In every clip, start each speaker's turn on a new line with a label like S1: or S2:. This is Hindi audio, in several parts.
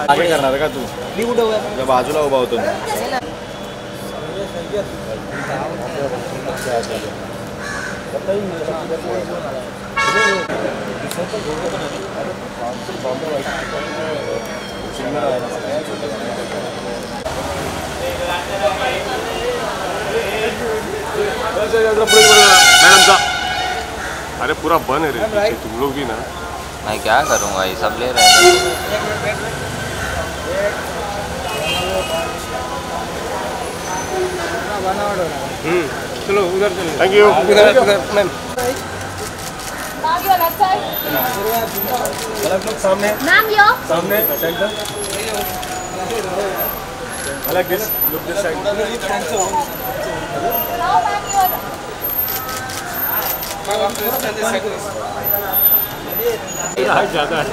S1: आगे करणार का तू? मी कुठे उभा? या बाजूला उभा होतो.
S2: मैडम साहब, अरे पूरा बन है रे, तुम लोग भी ना.
S3: मैं क्या करूँगा, ये सब ले रहे हैं.
S2: चलो उधर चलो. Thank you. मैम सामने सामने centre. I like this. Look this side. Height ज़्यादा है.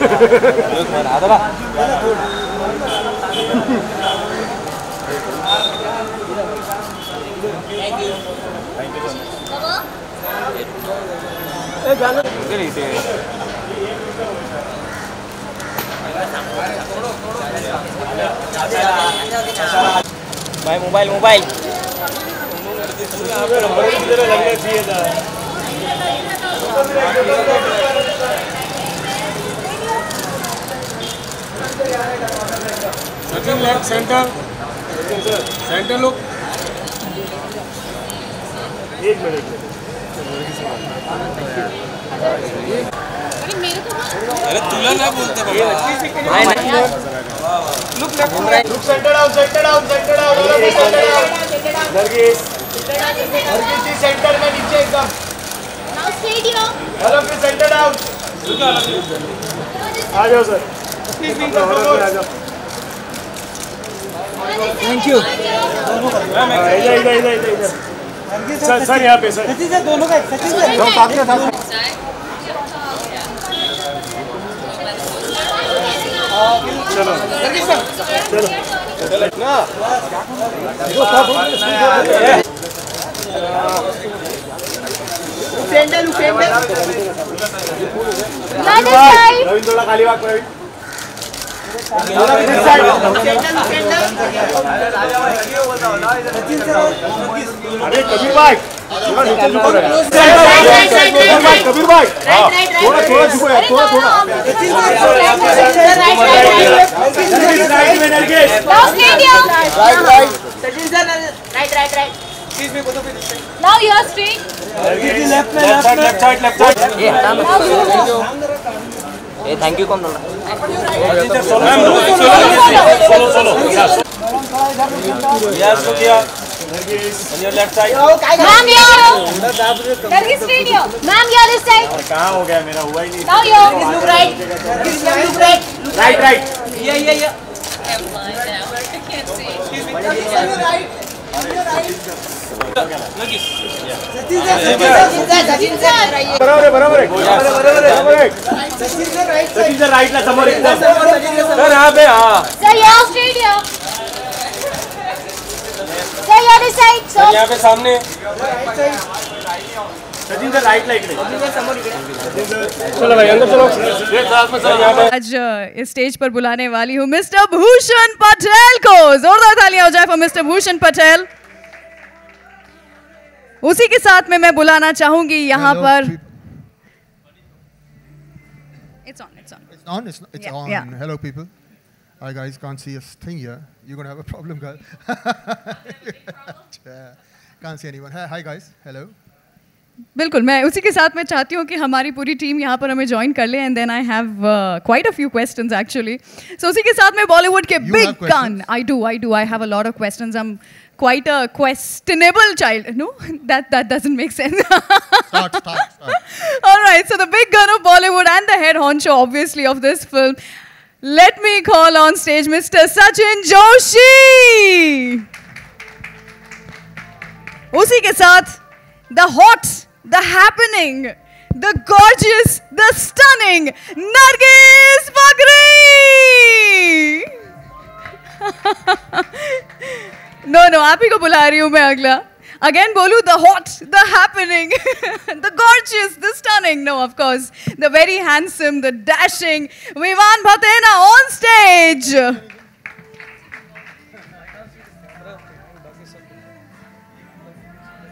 S1: भाई मोबाइल मोबाइल
S2: सेंटर सेंटर लोग. एक मिनट.
S3: अरे तुला ना बोलते बाबा.
S2: Look center down, center down, center down. Nargis जी सेंटर में नीचे एकदम.
S4: Now stadium.
S2: हेलो फिर सेंटर डाउन. आ जाओ सर.
S1: Thank you.
S2: इधर सर यहाँ पे सर.
S1: सचिन सर दोनों का. सचिन सर
S2: चलो चलो ना. रवींद्र थोड़ा खाली भाग. अरे कबीर भाई कबीर भाई थोड़ा थोड़ा झुको यार. थोड़ा थोड़ा
S4: Now you are straight.
S2: Left side.
S3: ये थैंक यू कौन बोल रहा है?
S2: Left side.
S4: Ma'am, you're Nargis straight here. Ma'am, you're this side.
S2: कहाँ हो गया मेरा? हुआ ही नहीं.
S4: Now you're look right. Look right.
S2: Right.
S4: Yeah.
S2: बरोबर है. सचिन सर राइट ला समोर एकदम. सर यहाँ पे. हाँ
S4: Sir, you're straight here. Sir, you're this side. So
S2: यहाँ पे सामने. सचिन सर राइट ला इकडे. चलो भाई अंदर चलो.
S5: आज इस स्टेज पर बुलाने वाली हूँ मिस्टर भूषण पटेल को. जोरदार तालियां हो जाए फॉर मिस्टर भूषण पटेल. उसी के साथ में मैं बुलाना चाहूंगी यहाँ पर. It's on.
S6: It's on.
S5: Yeah.
S6: Hello, people. Hi, guys. Can't see a thing here. You're gonna have a problem, girl. Can't see anyone. Hi, guys. Hello.
S5: बिल्कुल. मैं उसी के साथ में चाहती हूँ कि हमारी पूरी टीम यहाँ पर हमें ज्वाइन कर ले. And then I have quite a few questions actually. So उसी के साथ में बॉलीवुड के big gun. I do. I have a lot of questions. I am quite a questionable child. No, that doesn't make sense.
S6: Start.
S5: All right. So the big gun of Bollywood and the head honcho, obviously, of this film. Let me call on stage Mr. Sachin Joshi. उसी के साथ the hot, the happening, the gorgeous, the stunning Nargis Fakhri. No आप ही को बुला रही हूँ मैं. अगला Again, Bolu, the hot, the happening, the gorgeous, the stunning, no, of course, the very handsome, the dashing Vivan Bhatena on stage.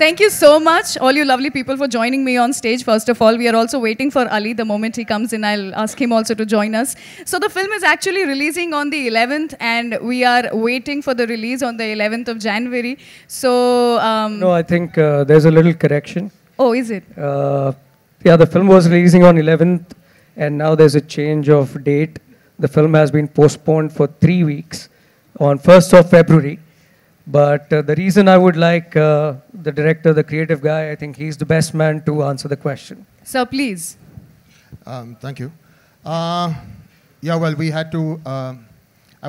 S5: Thank you so much, all you lovely people, for joining me on stage. First of all, we are also waiting for Ali. The moment he comes in, I'll ask him also to join us. So the film is actually releasing on the 11th, and we are waiting for the release on the 11th of January. So...
S7: no, I think there's a little correction.
S5: Oh, is it?
S7: Yeah, the film was releasing on 11th, and now there's a change of date. The film has been postponed for 3 weeks on 1st of February. But the reason I would like the director, the creative guy, I think he's the best man to answer the question.
S5: Sir, please.
S6: Thank you. Yeah, well, we had to, I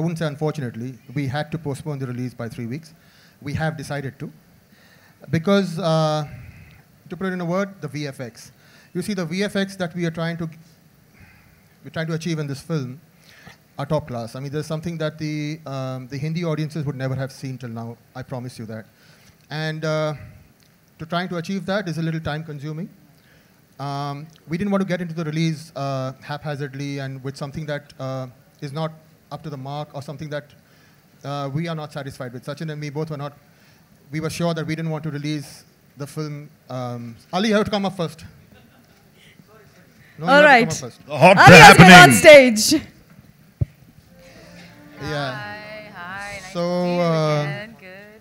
S6: wouldn't say unfortunately, we had to postpone the release by 3 weeks. We have decided to. Because, to put it in a word, the VFX. You see, the VFX that we're trying to achieve in this film are top class. I mean, there's something that the Hindi audiences would never have seen till now. I promise you that. And trying to achieve that is a little time consuming. We didn't want to get into the release haphazardly and with something that is not up to the mark or something that we are not satisfied with. Sachin and me both were not, we were sure that we didn't want to release the film. Ali, you have to come up first. No,
S5: all right.
S8: Hot
S5: Ali has been on
S8: happening.
S5: stage.
S6: Yeah.
S4: Hi, nice
S6: So,
S4: to see you again.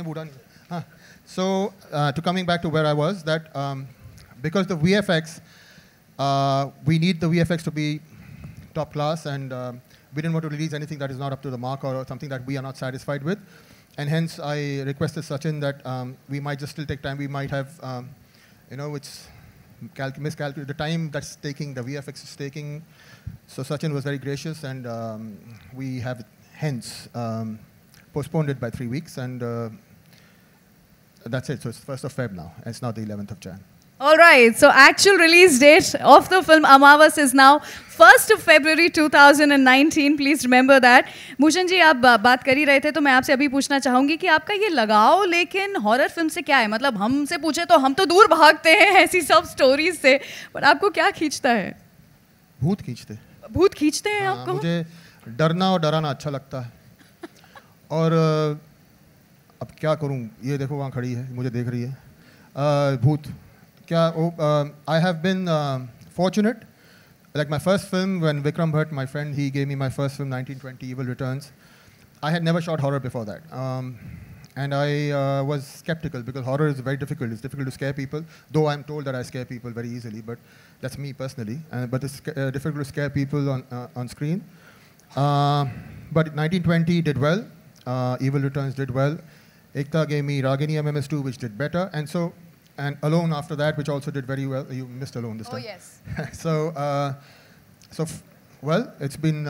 S4: Good.
S6: So, to coming back to where I was, that because the VFX, we need the VFX to be top class, and we didn't want to release anything that is not up to the mark or something that we are not satisfied with. And hence, I requested Sachin that we might just still take time. We might have, you know, it's miscalculated. The time that's taking, the VFX is taking. So Sachin was very gracious, and we have hence postponed it by 3 weeks, and that's it. So it's 1st of Feb now. It's not the 11th of Jan.
S5: All right, so actual release date of the film Amavas is now 1st of February 2019. Please remember that. Bhushan ji, आप बात कर ही रहे थे, तो मैं आपसे अभी पूछना चाहूँगी कि आपका ये लगाव लेकिन हॉरर फिल्म से क्या है? मतलब हमसे पूछे तो हम तो दूर भागते हैं ऐसी सब स्टोरीज से, पर आपको क्या खींचता है?
S6: भूत खींचते।
S5: भूत खींचते हैं आपको?
S6: मुझे डरना और डराना अच्छा लगता है। और अब क्या करूँ? ये देखो वहाँ खड़ी है, मुझे देख रही है। भूत I have been fortunate. Like my first film, when Vikram Bhatt, my friend, he gave me my first film, 1920, Evil Returns. I had never shot horror before that. And I was skeptical because horror is very difficult. It's difficult to scare people, though I'm told that I scare people very easily, but that's me personally. But it's difficult to scare people on screen. But 1920 did well. Evil Returns did well. Ekta gave me Ragini MMS2, which did better. And Alone after that, which also did very well. You missed Alone this time.
S5: Oh, yes.
S6: Well, it's been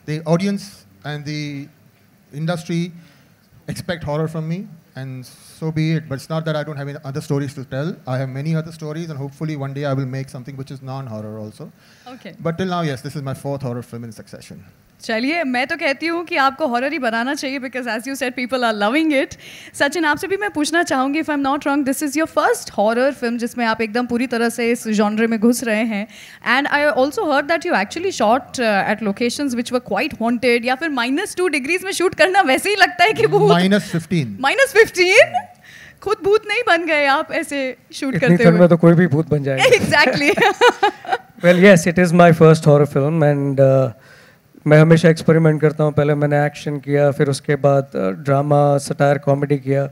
S6: the audience and the industry expect horror from me, and so be it. But it's not that I don't have any other stories to tell. I have many other stories, and hopefully one day I will make something which is non-horror also.
S5: Okay.
S6: But till now, yes, this is my 4th horror film in succession.
S5: चलिए, मैं तो कहती हूँ कि आपको हॉरर ही बनाना चाहिए because as you said, people are loving it. Sachin, आपसे भी मैं पूछना चाहूँगी, if I'm not wrong, this is your first horror film जिसमें आप एकदम पूरी तरह से इस genre में घुस रहे हैं. And I also heard that you actually shot at locations which were quite haunted, या फिर -2 degrees में shoot करना वैसे ही लगता है कि भूत.
S6: -15.
S5: -15? खुद भूत नहीं बन गए आप ऐसे शूट करते हुए?
S7: इतनी ठंड में तो कोई भी भूत बन जाएगा.
S5: Exactly.
S7: Well, yes, it is my first horror film, and मैं हमेशा एक्सपेरिमेंट करता हूँ. पहले मैंने एक्शन किया, फिर उसके बाद ड्रामा, सटायर, कॉमेडी किया,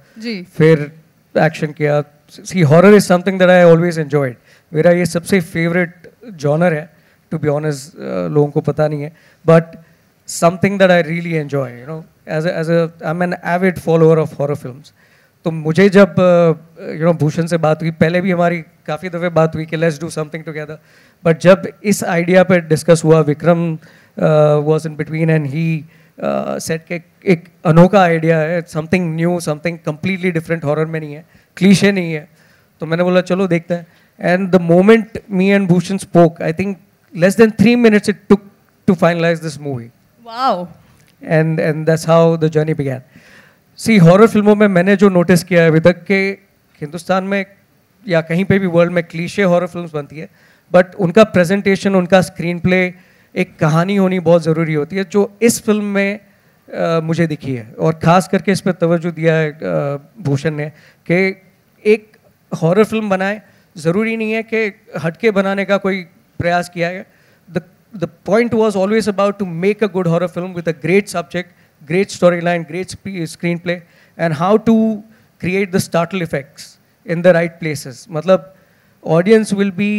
S7: फिर एक्शन किया. See, horror is something that I always enjoyed. मेरा ये सबसे फेवरेट जॉनर है, टू बी ऑनेस्ट. लोगों को पता नहीं है, but something that I really enjoy. You know, as I am an avid follower of horror films. तो मुझे जब यू नो भूषण से बात हुई, पहले भी हमारी काफ़ी दफ़े बात हुई कि let's do something together, but जब इस आइडिया पे डिस्कस हुआ, Vikram was in between, and he said कि एक अनोखा आइडिया है, something new, something completely different, horror में नहीं है, क्लीशे नहीं है. तो मैंने बोला चलो देखते हैं. And the moment me and Bhushan spoke, I think less than 3 minutes it took to finalize this movie.
S5: Wow.
S7: and that's how the journey began. See, horror फिल्मों में मैंने जो नोटिस किया है अभी तक कि हिंदुस्तान में या कहीं पे भी वर्ल्ड में क्लीशे हॉरर फिल्म्स बनती है, बट उनका प्रेजेंटेशन, उनका स्क्रीन प्ले, एक कहानी होनी बहुत ज़रूरी होती है, जो इस फिल्म में मुझे दिखी है. और ख़ास करके इस पर तवज्जो दिया है भूषण ने कि एक हॉरर फिल्म बनाए, ज़रूरी नहीं है कि हटके बनाने का कोई प्रयास किया है. The point was always about to make a good horror film with a great subject, great storyline, great screenplay, and how to create the startle effects in the right places. मतलब audience will be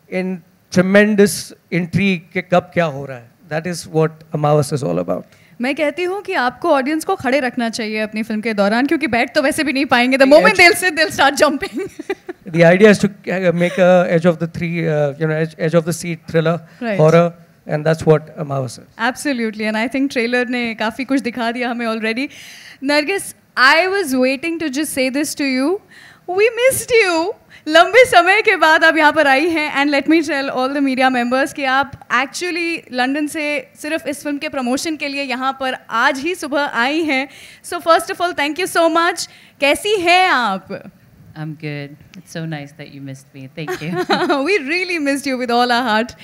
S7: in tremendous intrigue कि कब क्या हो रहा है. That is what Amavas is all about.
S5: मैं कहती हूँ कि आपको ऑडियंस को खड़े रखना चाहिए अपनी फिल्म के दौरान, क्योंकि बैठ तो वैसे भी नहीं पाएंगे. The moment they'll sit, they'll start jumping.
S7: The idea is to make a edge of the edge of the seat thriller,
S5: Right.
S7: horror, and that's what Amavas is.
S5: Absolutely, and I think trailer ने काफ़ी कुछ दिखा दिया हमें already. Nargis, I was waiting to just say this to you. We missed you. लंबे समय के बाद आप यहाँ पर आई हैं, and let me tell all the media members कि आप एक्चुअली लंदन से सिर्फ इस फिल्म के प्रमोशन के लिए यहाँ पर आज ही सुबह आई हैं. So first of all thank you so much. कैसी हैं आप?
S8: I'm good. It's so nice that you missed me. Thank you.
S5: We really missed you with all our heart.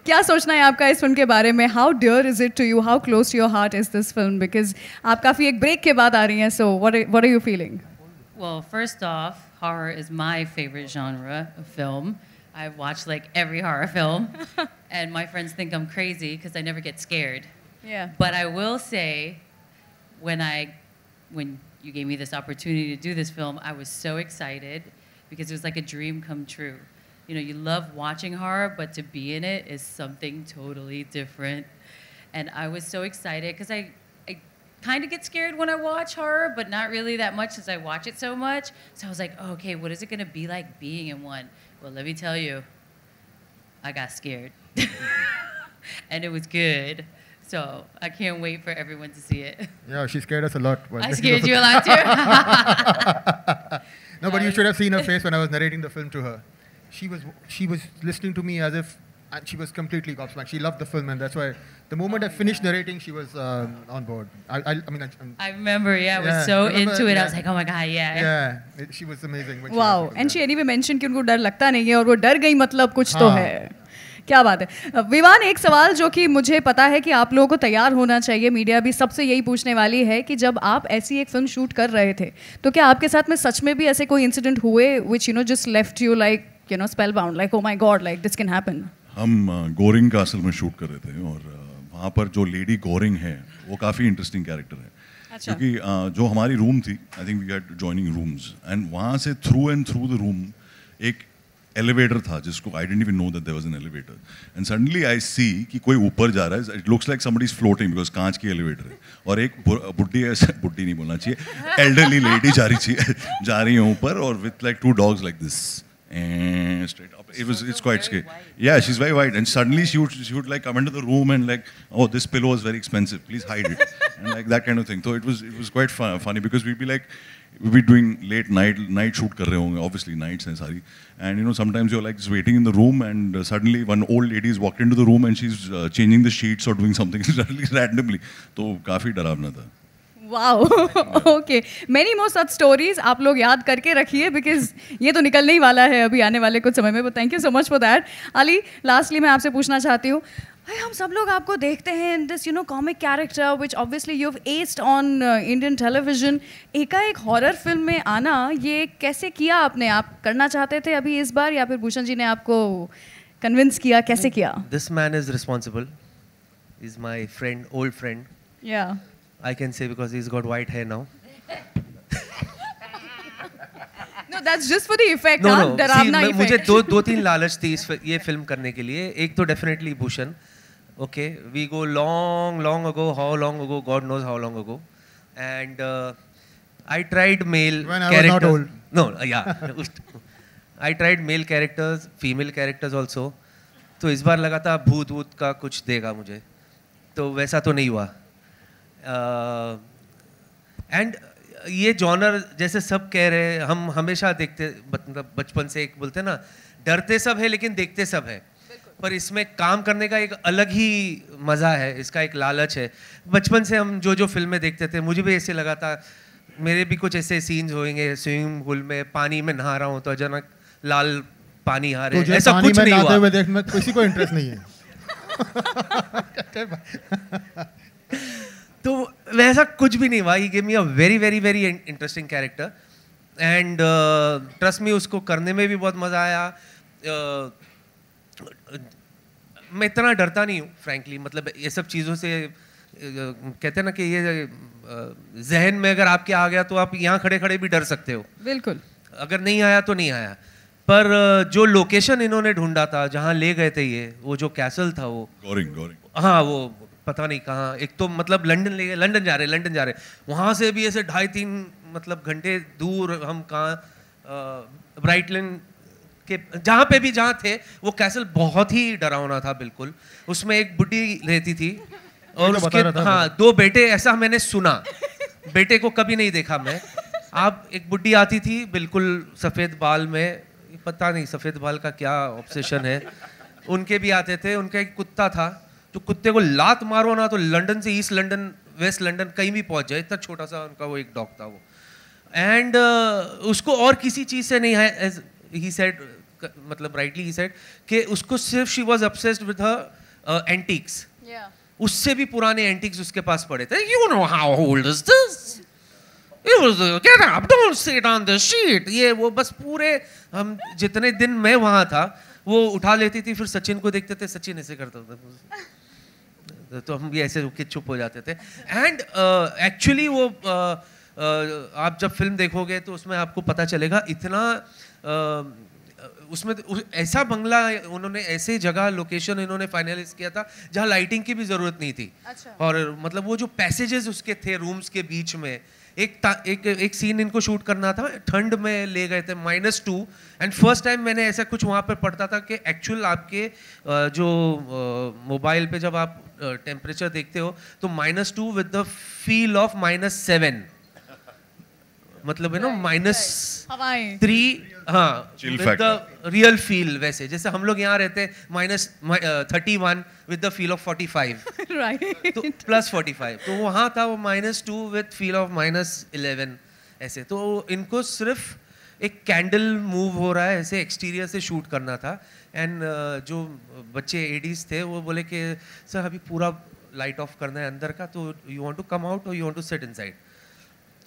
S5: क्या सोचना है आपका इस फिल्म के बारे में? How dear is it to you? How close to your heart is this film? Because आप काफ़ी एक ब्रेक के बाद आ रही हैं. So what are you feeling?
S8: Well, first off, horror is my favorite genre of film. I watch like every horror film, and my friends think I'm crazy because I never get scared.
S5: Yeah.
S8: But I will say, when you gave me this opportunity to do this film, I was so excited because it was like a dream come true. You know, you love watching horror, but to be in it is something totally different. And I was so excited because I kind of get scared when I watch horror, but not really that much since I watch it so much. So I was like, oh, okay, what is it going to be like being in one? Well, let me tell you, I got scared. And it was good. So I can't wait for everyone to see it.
S6: Yeah, she scared us a lot.
S8: I scared you a lot too.
S6: No, but you should have seen her face when I was narrating the film to her. She was listening to me as if, and she was completely gobsmacked. She loved the film, and that's why the moment I finished narrating, she was on board.
S8: I remember, yeah, I was so into it. Yeah. I was like, oh my god, yeah.
S6: Yeah, she was amazing.
S5: Wow, and she anyway mentioned कि उनको डर लगता नहीं है, और वो डर गई मतलब कुछ तो है. क्या बात है. विवान, एक सवाल जो कि मुझे पता है कि आप लोगों को तैयार होना चाहिए, मीडिया भी सबसे यही पूछने वाली है कि जब आप ऐसी एक फिल्म शूट कर रहे थे, तो क्या आपके साथ में सच में भी ऐसे कोई इंसिडेंट हुए which just left you like spellbound, like oh my god, like this can happen?
S9: हम गोरिंग कासल में शूट कर रहे थे, और वहाँ पर जो लेडी गोरिंग है वो काफ़ी इंटरेस्टिंग कैरेक्टर है.
S5: अच्छा.
S9: क्योंकि जो हमारी रूम थी, I think we had joining rooms, and वहाँ से थ्रू द रूम एक एलिवेटर था जिसको I didn't even know that there was an elevator, and suddenly I see कि कोई ऊपर जा रहा है. It looks like somebody is floating because कांच की एलिवेटर है, और एक बुड्ढी बुड्ढी नहीं बोलना चाहिए, एल्डरली लेडी जा रही है ऊपर, और with like 2 dogs like this and straight up. It's quite scary. Yeah, she's very white, and suddenly she would like come into the room and like, oh, this pillow is very expensive, please hide it, and like that kind of thing. So it was quite funny because we'd be doing late night shoot kar rahe honge, obviously nights and sari, and sometimes you're like just waiting in the room, and suddenly one old lady has walked into the room and she's changing the sheets or doing something randomly. तो काफी डरावना था.
S5: Wow, okay, many more such stories आप लोग याद करके रखिए, बिकॉज ये तो निकलने ही वाला है अभी आने वाले कुछ समय में. Thank you so much for that. Ali, lastly मैं आपसे पूछना चाहती हूँ, भाई हम सब लोग आपको देखते हैं in this comic character which obviously you have aced on Indian television. एकाएक हॉरर फिल्म में आना, ये कैसे किया आपने? आप करना चाहते थे अभी इस बार, या फिर भूषण जी ने आपको कन्विंस किया? कैसे किया?
S10: This man is responsible, is my friend, old friend.
S5: या
S10: I can say because he's got white hair now.
S5: No, that's just for the effect.
S10: No.
S5: डरावना effect.
S10: मुझे दो तीन लालच थी ये फिल्म करने के लिए. एक तो definitely Bhushan. Okay, we go long ago. How long ago? God knows how long ago. And I tried male
S6: when
S10: characters.
S6: I was not old.
S10: No, yeah. I tried male characters, female characters also. तो इस बार लगा था भूत का कुछ देगा मुझे. तो वैसा तो नहीं हुआ. एंड ये जॉनर जैसे सब कह रहे हैं, हम हमेशा देखते, मतलब बचपन से एक बोलते हैं ना, डरते सब है लेकिन देखते सब है. पर इसमें काम करने का एक अलग ही मज़ा है, इसका एक लालच है। बचपन से हम जो जो फिल्में देखते थे, मुझे भी ऐसे लगा था मेरे भी कुछ ऐसे सीन्स होंगे, स्विमिंग पूल में पानी में नहा रहा हूँ तो अचानक लाल पानी आ रहे, ऐसा कुछ नहीं हुआ।
S6: हुए देखने में किसी को इंटरेस्ट नहीं है।
S10: तो वैसा कुछ भी नहीं हुआ। He gave me a very very very interesting character and trust me, उसको करने में भी बहुत मज़ा आया। मैं इतना डरता नहीं हूँ फ्रैंकली, मतलब ये सब चीज़ों से कहते हैं ना कि ये जहन में अगर आपके आ गया तो आप यहाँ खड़े खड़े भी डर सकते हो।
S5: बिल्कुल।
S10: अगर नहीं आया तो नहीं आया। पर जो लोकेशन इन्होंने ढूंढा था, जहाँ ले गए थे ये, वो जो कैसल था वो
S9: गोरिंग,
S10: हाँ वो पता नहीं कहाँ, एक तो मतलब लंदन ले गए, लंदन जा रहे, वहाँ से भी ऐसे 2.5-3 मतलब घंटे दूर हम कहाँ ब्राइटलैंड के जहाँ पे भी जहाँ थे, वो कैसल बहुत ही डरावना था बिल्कुल। उसमें एक बुढ़ी रहती थी और उसके 2 बेटे, ऐसा मैंने सुना, बेटे को कभी नहीं देखा मैं। आप एक बुढ़ी आती थी बिल्कुल सफ़ेद बाल में, पता नहीं सफ़ेद बाल का क्या ऑब्सेशन है, उनके भी आते थे। उनका एक कुत्ता था, तो कुत्ते को लात मारो ना तो लंदन से ईस्ट लंदन, वेस्ट लंदन कहीं भी पहुंच जाए, इतना छोटा सा उनका वो एक डॉग था वो। एंड उसको और किसी चीज़ से नहीं है, ही सेड, मतलब राइटली ही सेड कि उसको सिर्फ she was obsessed with her antiques. उससे भी पुराने एंटीक्स उसके पास पड़े थे। You know how old is this, get up, don't sit on the sheet। ये वो बस पूरे, हम जितने दिन मैं वहाँ था वो उठा लेती थी, फिर सचिन को देखते थे, सचिन ऐसे करता था तो हम भी ऐसे रुक के चुप हो जाते थे। एंड एक्चुअली वो आप जब फिल्म देखोगे तो उसमें आपको पता चलेगा इतना उसमें ऐसा बंगला उन्होंने, ऐसे जगह लोकेशन इन्होंने फाइनलाइज किया था जहाँ लाइटिंग की भी ज़रूरत नहीं थी। अच्छा। और मतलब वो जो पैसेजेस उसके थे रूम्स के बीच में, एक सीन इनको शूट करना था, ठंड में ले गए थे -2, एंड फर्स्ट टाइम मैंने ऐसा कुछ वहाँ पर पढ़ता था कि एक्चुअल आपके जो मोबाइल पे जब आप टेम्परेचर देखते हो तो -2 विद द फील ऑफ -7, मतलब है ना -3, हाँ विद द रियल फील, वैसे जैसे हम लोग यहाँ रहते हैं -31 with the feel of 45, right, तो +45, तो वहाँ था वो -2 विद फील ऑफ -11 ऐसे। तो इनको सिर्फ एक कैंडल मूव हो रहा है ऐसे एक्सटीरियर से शूट करना था। एंड जो बच्चे एडीज थे वो बोले कि सर अभी पूरा लाइट ऑफ करना है अंदर का, तो you want to come out और you want to sit inside.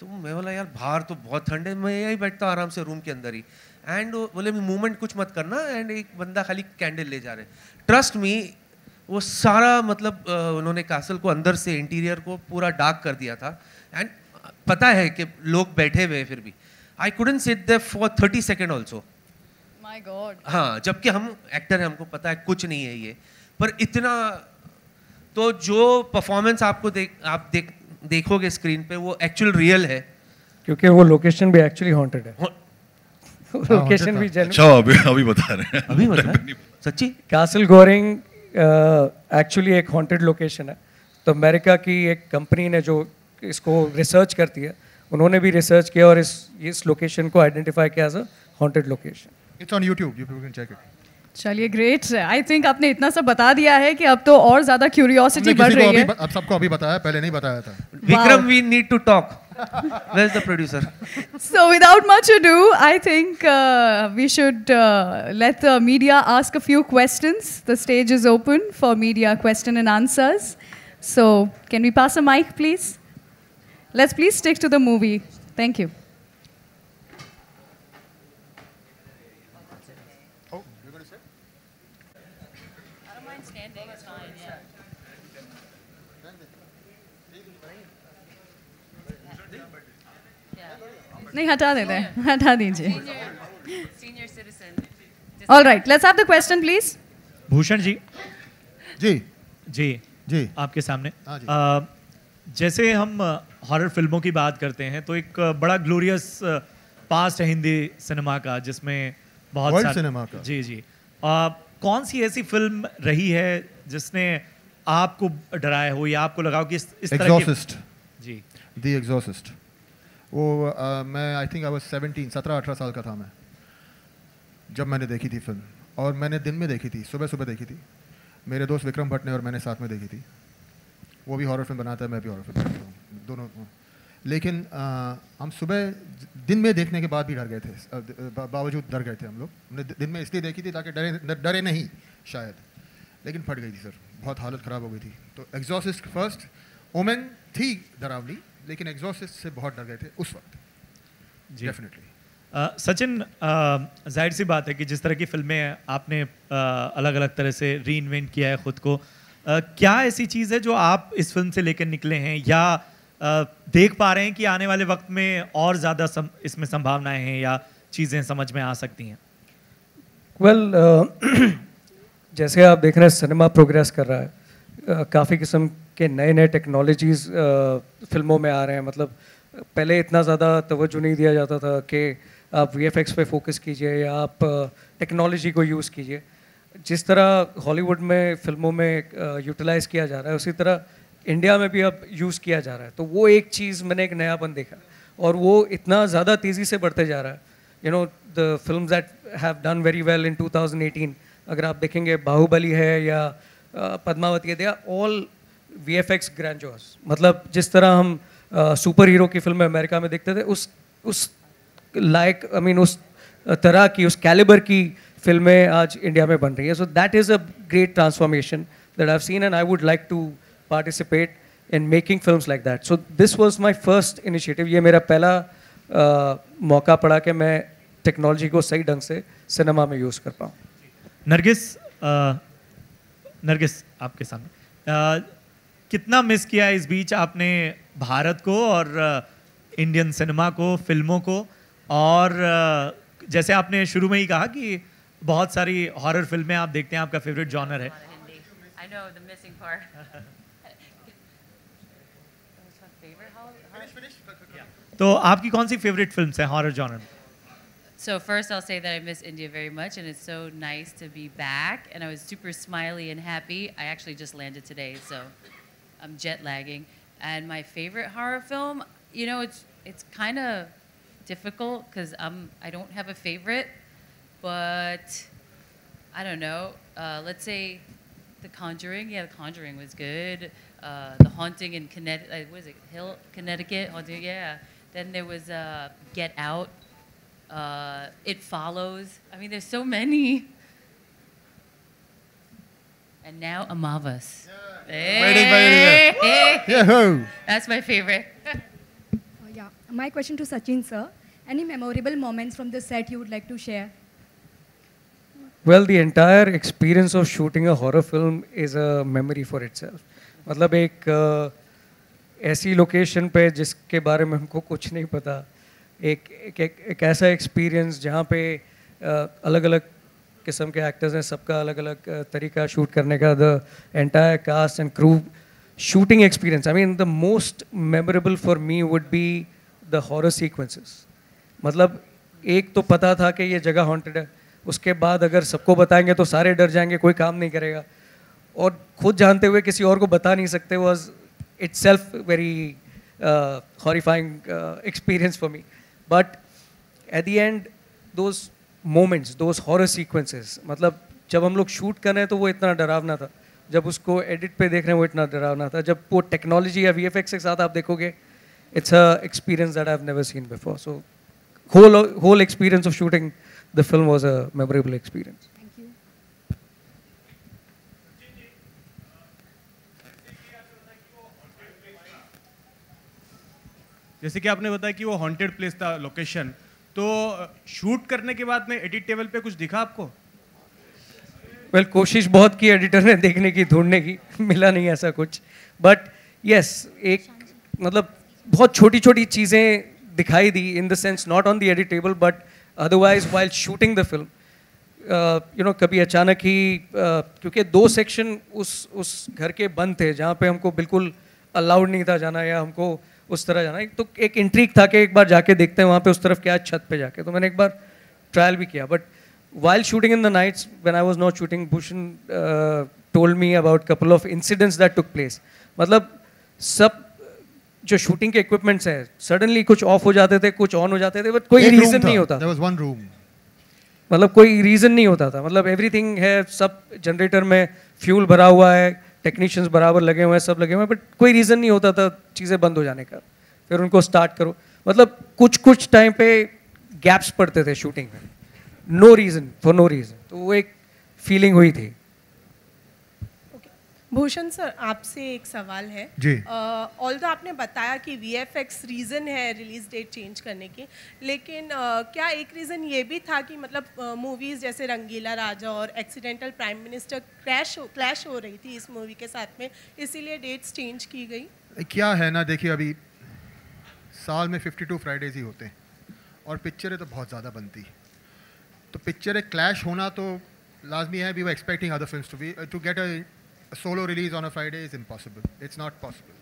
S10: तो मैं बोला यार बाहर तो बहुत ठंड है, मैं यही बैठता हूँ आराम से रूम के अंदर ही। एंड बोले मूवमेंट कुछ मत करना, एंड एक बंदा खाली कैंडल ले जा रहे। ट्रस्ट मी, वो सारा मतलब उन्होंने कैसल को अंदर से इंटीरियर को पूरा डार्क कर दिया था। एंड पता है कि लोग बैठे हुए फिर भी I couldn't sit there for 30 second also. My God. हाँ, जबकि हम एक्टर हैं, हमको पता है कुछ नहीं है ये, पर इतना तो जो परफॉर्मेंस आपको देखोगे स्क्रीन पे वो एक्चुअल रियल है, क्योंकि वो लोकेशन भी एक्चुअली हॉन्टेड है। लोकेशन भी
S9: अच्छा अभी बता रहे हैं,
S10: अभी बता रहे हैं सच्ची।
S7: कैसल गोरिंग एक्चुअली एक हॉन्टेड लोकेशन है। तो अमेरिका की एक कंपनी ने जो इसको रिसर्च करती है, उन्होंने भी रिसर्च किया और इस लोकेशन को आइडेंटिफाई किया as a haunted location.
S6: It's on YouTube, you can check it.
S5: चलिए ग्रेट, आई थिंक आपने इतना सब बता दिया है कि अब तो और ज्यादा क्यूरियोसिटी बढ़ रही है।
S6: अब सबको अभी बताया, पहले नहीं बताया था।
S10: Vikram, we need to talk. Where is the producer?
S5: So without much ado, I think we should let the media ask a few questions. The stage is open for media question and answers. So can we pass a mic, please? Let's please stick to the movie. Thank you. नहीं हटा देते हैं, हटा दीजिए। All right, let's have the question, please.
S11: Bhushan ji
S6: जी
S11: जी
S6: जी
S11: आपके सामने जैसे हम हॉरर फिल्मों की बात करते हैं तो एक बड़ा ग्लोरियस पास्ट है हिंदी सिनेमा का, जिसमें बहुत
S6: वर्ल्ड सिनेमा का।
S11: जी जी कौन सी ऐसी फिल्म रही है जिसने आपको डराया हो या आपको लगा हो कि इस तरह
S6: Exorcist.
S11: Ji
S6: The Exorcist. वो मैं आई थिंक आई वाज 17 17-18 साल का था मैं जब मैंने देखी थी फिल्म, और मैंने दिन में देखी थी, सुबह सुबह देखी थी। मेरे दोस्त विक्रम भट्ट ने और मैंने साथ में देखी थी। वो भी हॉरर फिल्म बनाता है, मैं भी हॉरर फिल्म बनाता हूँ, दोनों। लेकिन हम सुबह दिन में देखने के बाद भी डर गए थे, बावजूद डर गए थे हम लोग। हमने दिन में इसलिए देखी थी ताकि डरे नहीं शायद, लेकिन फट गई थी सर, बहुत हालत ख़राब हो गई थी। तो एग्जॉर्सिस्ट फर्स्ट, ओमेन थी डरावनी, लेकिन एग्जॉर्सिस्ट से बहुत डर गए थे उस वक्त। डेफिनेटली।
S11: सचिन, जाहिर सी बात है कि जिस तरह की फिल्में आपने अलग अलग तरह से री इन्वेंट किया है खुद को, क्या ऐसी चीज़ है जो आप इस फिल्म से लेकर निकले हैं या देख पा रहे हैं कि आने वाले वक्त में और ज़्यादा इसमें संभावनाएं हैं या चीज़ें समझ में आ सकती हैं?
S7: वेल, जैसे आप देख रहे हैं सिनेमा प्रोग्रेस कर रहा है, काफ़ी किस्म के नए नए टेक्नोलॉजीज़ फिल्मों में आ रहे हैं। मतलब पहले इतना ज़्यादा तवज्जो नहीं दिया जाता था कि आप VFX पे फोकस कीजिए या आप टेक्नोलॉजी को यूज़ कीजिए। जिस तरह हॉलीवुड में फिल्मों में यूटिलाइज़ किया जा रहा है, उसी तरह इंडिया में भी अब यूज़ किया जा रहा है। तो वो एक चीज़ मैंने एक नयापन देखा, और वो इतना ज़्यादा तेज़ी से बढ़ते जा रहा है। You know, the films that have done very well in 2018, अगर आप देखेंगे बाहुबली है या पद्मावती है, दे आर ऑल VFX ग्रैंडोर्स। मतलब जिस तरह हम सुपर हीरो की फिल्में अमेरिका में देखते थे, उस लाइक उस तरह की, उस कैलिबर की फिल्में आज इंडिया में बन रही है। So that is a great transformation that I have seen, and I would like to participate in making films like that. So this was my first initiative. ये मेरा पहला मौका पड़ा कि मैं टेक्नोलॉजी को सही ढंग से सिनेमा में यूज़ कर पाऊँ।
S11: नरगिस, आपके सामने कितना मिस किया इस बीच आपने भारत को और इंडियन सिनेमा को, फिल्मों को? और जैसे आपने शुरू में ही कहा कि बहुत सारी हॉरर फिल्में आप देखते हैं, आपका फेवरेट जॉनर है। तो आपकी कौन सी फेवरेट फिल्म्स हैं हॉरर जॉनर में?
S8: So first I'll say that I miss India very much, and it's so nice to be back, and I was super smiley and happy. I actually just landed today, so I'm jet lagging. And my favorite horror film, you know, it's kind of difficult because I don't have a favorite, but I don't know. Let's say The Conjuring. Yeah, The Conjuring was good. The Haunting in Connecticut. What is it? Connecticut Haunting. Yeah. Then there was Get Out. It Follows. I mean, there's so many. And now Amavas. That's my favorite.
S12: Yeah. My question to Sachin sir. Any memorable moments from the set you would like to share?
S7: Well, the entire experience of shooting a horror film is a memory for itself. मतलब एक ऐसी लोकेशन पे जिसके बारे में हमको कुछ नहीं पता, एक ऐसा एक्सपीरियंस जहाँ पे अलग अलग किस्म के एक्टर्स हैं, सबका अलग अलग तरीका शूट करने का, the entire cast and crew shooting experience. I mean the most memorable for me would be the horror sequences. मतलब एक तो पता था कि ये जगह हॉन्टेड है, उसके बाद अगर सबको बताएंगे तो सारे डर जाएंगे, कोई काम नहीं करेगा, और खुद जानते हुए किसी और को बता नहीं सकते, was itself very horrifying experience for me. But at the end, those moments, those horror sequences, मतलब जब हम लोग शूट कर रहे हैं तो वो इतना डरावना था, जब उसको एडिट पे देख रहे हैं वो इतना डरावना था, जब वो टेक्नोलॉजी या VFX के साथ आप देखोगे, it's a experience that I've never seen before. So whole experience of shooting the film was a memorable experience.
S13: जैसे कि आपने बताया कि वो हॉन्टेड प्लेस था लोकेशन, तो शूट करने के बाद में एडिट टेबल पे कुछ दिखा आपको?
S7: वेल, कोशिश बहुत की एडिटर ने देखने की, ढूंढने की, मिला नहीं ऐसा कुछ। बट यस, एक मतलब बहुत छोटी छोटी चीज़ें दिखाई दी, in the sense not on the edit table but otherwise while shooting the film. You know, कभी अचानक ही क्योंकि 2 सेक्शन उस घर के बंद थे जहाँ पे हमको बिल्कुल अलाउड नहीं था जाना, या हमको उस तरह जाना, तो एक इंट्रीक था कि एक बार जाके देखते हैं वहाँ पे उस तरफ क्या है छत पे जाके। तो मैंने एक बार ट्रायल भी किया, but while shooting in the nights when I was not shooting, Bhushan told me about couple of incidents that took place. मतलब सब जो शूटिंग के इक्विपमेंट्स हैं सडनली कुछ ऑफ हो जाते थे, कुछ ऑन हो जाते थे, बट कोई रीजन नहीं होता।
S6: There was one room
S7: मतलब कोई रीज़न नहीं होता था, मतलब एवरीथिंग है, सब जनरेटर में फ्यूल भरा हुआ है, टेक्नीशियंस बराबर लगे हुए हैं, सब लगे हुए हैं, बट कोई रीज़न नहीं होता था चीज़ें बंद हो जाने का, फिर उनको स्टार्ट करो। मतलब कुछ टाइम पे गैप्स पड़ते थे शूटिंग में, no reason, for no reason, तो वो एक फीलिंग हुई थी।
S14: भूषण सर, आपसे एक सवाल है
S6: जी।
S14: ऑल्दो आपने बताया कि वीएफएक्स रीज़न है रिलीज डेट चेंज करने की, लेकिन क्या एक रीज़न ये भी था कि मतलब मूवीज़ जैसे रंगीला राजा और एक्सीडेंटल प्राइम मिनिस्टर क्लैश हो रही थी इस मूवी के साथ में, इसीलिए डेट्स चेंज की गई?
S6: क्या है ना, देखिए अभी साल में 52 फ्राइडेज ही होते हैं और पिक्चरें तो बहुत ज़्यादा बनती, तो पिक्चरें क्लैश होना तो लाजमी है। We were expecting other films to get a solo release on a Friday is impossible, it's not possible.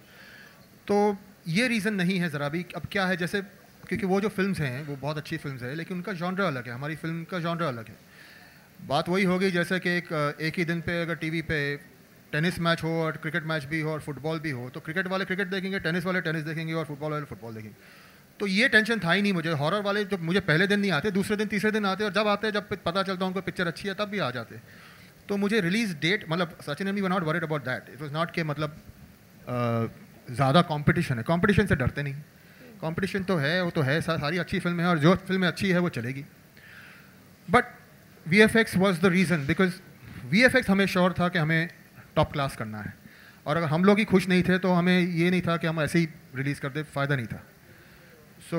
S6: तो ये रीज़न नहीं है ज़रा भी। अब क्या है, जैसे क्योंकि वो जो फिल्म्स हैं वो बहुत अच्छी फिल्म्स है, लेकिन उनका जॉनर अलग है, हमारी फिल्म का जॉनर अलग है। बात वही होगी जैसे कि एक ही दिन पे अगर टीवी पे टेनिस मैच हो और क्रिकेट मैच भी हो और फुटबॉल भी हो, तो क्रिकेट वाले क्रिकेट देखेंगे, टेनिस वाले टेनिस देखेंगे और फुटबॉल वाले फुटबॉल देखेंगे। तो ये टेंशन था ही नहीं मुझे। हॉरर वाले जब मुझे पहले दिन नहीं आते, दूसरे दिन तीसरे दिन आते, और जब आते जब पता चलता उनको पिक्चर अच्छी है तब भी आ जाते। तो मुझे रिलीज डेट, मतलब Sachin and me were not worried about that. It was not के मतलब ज़्यादा कंपटीशन है, कंपटीशन से डरते नहीं। कंपटीशन तो है, वो तो है, सारी अच्छी फिल्में हैं और जो फिल्में अच्छी है वो चलेगी। But VFX was the reason, because VFX हमें श्योर था कि हमें टॉप क्लास करना है, और अगर हम लोग ही खुश नहीं थे तो हमें ये नहीं था कि हम ऐसे ही रिलीज़ करते, फ़ायदा नहीं था। So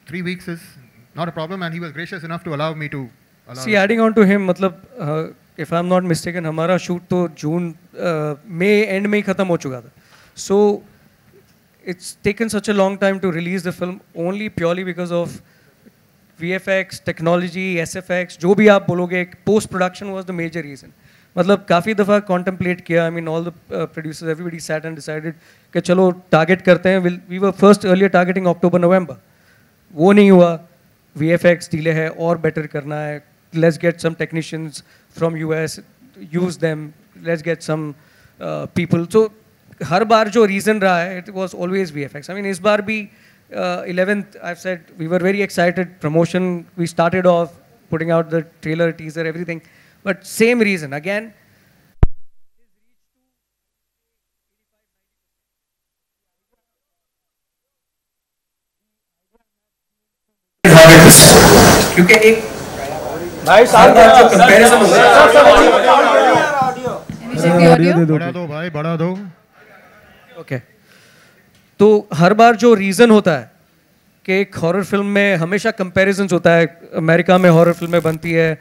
S6: 3 weeks is not a problem, and he was gracious enough to allow me to allow.
S7: See, adding on to him, मतलब if I'm not mistaken, हमारा शूट तो जून मई एंड में ही ख़त्म हो चुका था। So it's taken such a long time to release the film only purely because of VFX, technology, SFX, जो भी आप बोलोगे, post production was the major reason. मतलब काफ़ी दफ़ा contemplate किया, I mean all the producers, everybody sat and decided कि चलो target करते हैं। We were first earlier targeting October, November. वो नहीं हुआ, VFX डिले है और बेटर करना है, let's get some technicians from US, use them, let's get some people. So हर बार जो reason रहा है, it was always VFX. I mean इस बार भी 11th, I've said we were very excited, promotion, we started off putting out the trailer, teaser, everything, but same reason again. क्योंकि एक
S2: भाई साथ
S7: जो कंपैरिजन हो
S6: बढ़ा दो भाई, बढ़ा दो।
S7: ओके, तो हर बार जो रीज़न होता है कि एक हॉरर फिल्म में हमेशा कंपैरिजन्स होता है, अमेरिका में हॉरर फिल्में बनती है,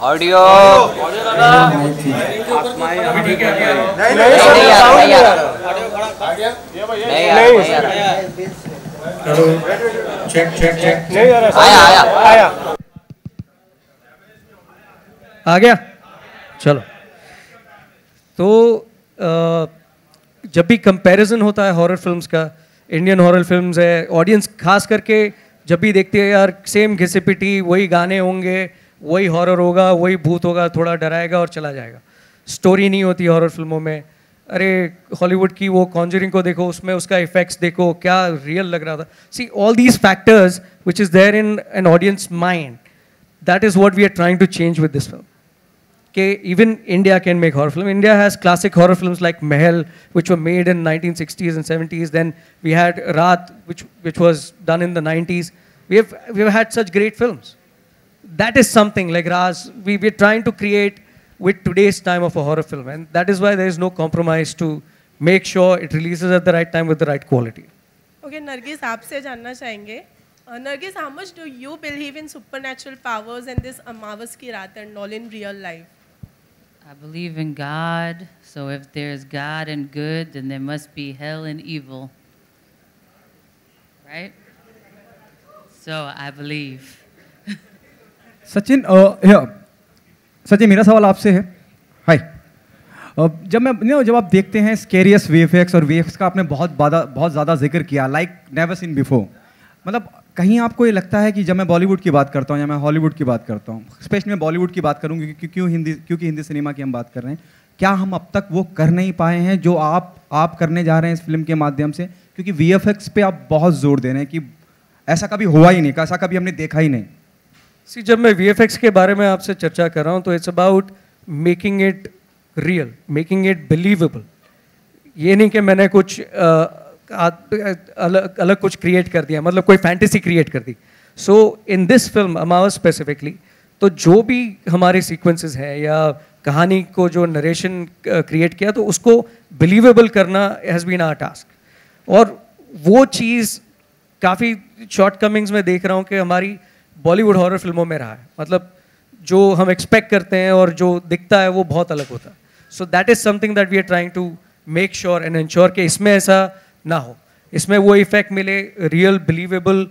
S3: ऑडियो
S7: आ गया। चलो, तो जब भी कंपैरिजन होता है हॉरर फिल्म्स का, इंडियन हॉरर फिल्म्स है, ऑडियंस खास करके जब भी देखती है यार सेम घिसी पिटी, वही गाने होंगे, वही हॉरर होगा, वही भूत होगा, थोड़ा डराएगा और चला जाएगा, स्टोरी नहीं होती हॉरर फिल्मों में। अरे हॉलीवुड की वो कॉन्जरिंग को देखो, उसमें उसका इफेक्ट्स देखो, क्या रियल लग रहा था। See all these factors which is there in an audience mind, that is what we are trying to change with this film. Okay, even India can make horror film. India has classic horror films like Mahal, which were made in 1960s and 70s. Then we had Raat, which was done in the 90s. We've had such great films. That is something like Raz. We're trying to create with today's time of a horror film, and that is why there is no compromise to make sure it releases at the right time with the right quality.
S14: Okay, Nargis, आपसे जानना चाहेंगे. Nargis, how much do you believe in supernatural powers and this Amavas ki Raat and all in real life?
S8: I believe in God, so if there's God and good, then there must be hell and evil. Right? So I believe.
S15: Sachin, Sachin मेरा सवाल आपसे है। हाय, जब आप देखते हैं स्केरियस VFX और VFX का आपने बहुत ज़्यादा जिक्र किया, लाइक नेवर सीन बिफोर, मतलब कहीं आपको ये लगता है कि जब मैं बॉलीवुड की बात करता हूँ या मैं हॉलीवुड की बात करता हूँ, स्पेशली मैं बॉलीवुड की बात करूँगी क्योंकि हिंदी सिनेमा की हम बात कर रहे हैं, क्या हम अब तक वो कर नहीं पाए हैं जो आप करने जा रहे हैं इस फिल्म के माध्यम से? क्योंकि VFX पे आप बहुत जोर दे रहे हैं कि ऐसा कभी हुआ ही नहीं, ऐसा कभी हमने देखा ही नहीं।
S7: सी जब मैं VFX के बारे में आपसे चर्चा कर रहा हूँ तो it's about making it real, making it believable. ये नहीं कि मैंने कुछ अलग कुछ क्रिएट कर दिया, मतलब कोई फैंटेसी क्रिएट कर दी। सो इन दिस फिल्म अमावा स्पेसिफिकली, तो जो भी हमारे सीक्वेंसेस हैं या कहानी को जो नरेशन क्रिएट किया, तो उसको बिलीवेबल करना हैज़ बीन आवर टास्क। और वो चीज़ काफ़ी शॉर्टकमिंग्स में देख रहा हूँ कि हमारी बॉलीवुड हॉरर फिल्मों में रहा है, मतलब जो हम एक्सपेक्ट करते हैं और जो दिखता है वो बहुत अलग होता है। So that is something that we are trying to make sure and ensure कि इसमें ऐसा ना हो, इसमें वो इफेक्ट मिले, रियल बिलीवेबल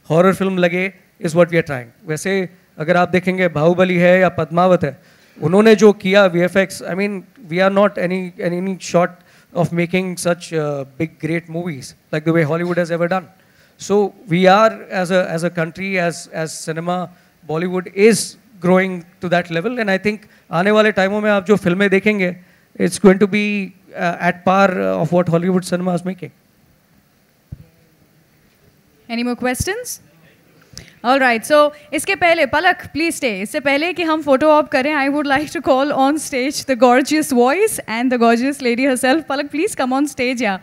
S7: हॉरर फिल्म लगे, is what we are trying. वैसे अगर आप देखेंगे बाहुबली है या पद्मावत है, उन्होंने जो किया VFX, I mean we are not any short of making such big great movies like the way Hollywood has ever done. So we are as a country, as cinema, Bollywood is growing to that level, and I think आने वाले टाइमों में आप जो फिल्में देखेंगे, it's going to be at par of what Hollywood cinema is making.
S5: Any more questions? All right. So इसके पहले पलक please stay. इससे पहले कि हम photo op करें, I would like to call on stage the gorgeous voice and the gorgeous lady herself. Palak, please come on stage, yeah.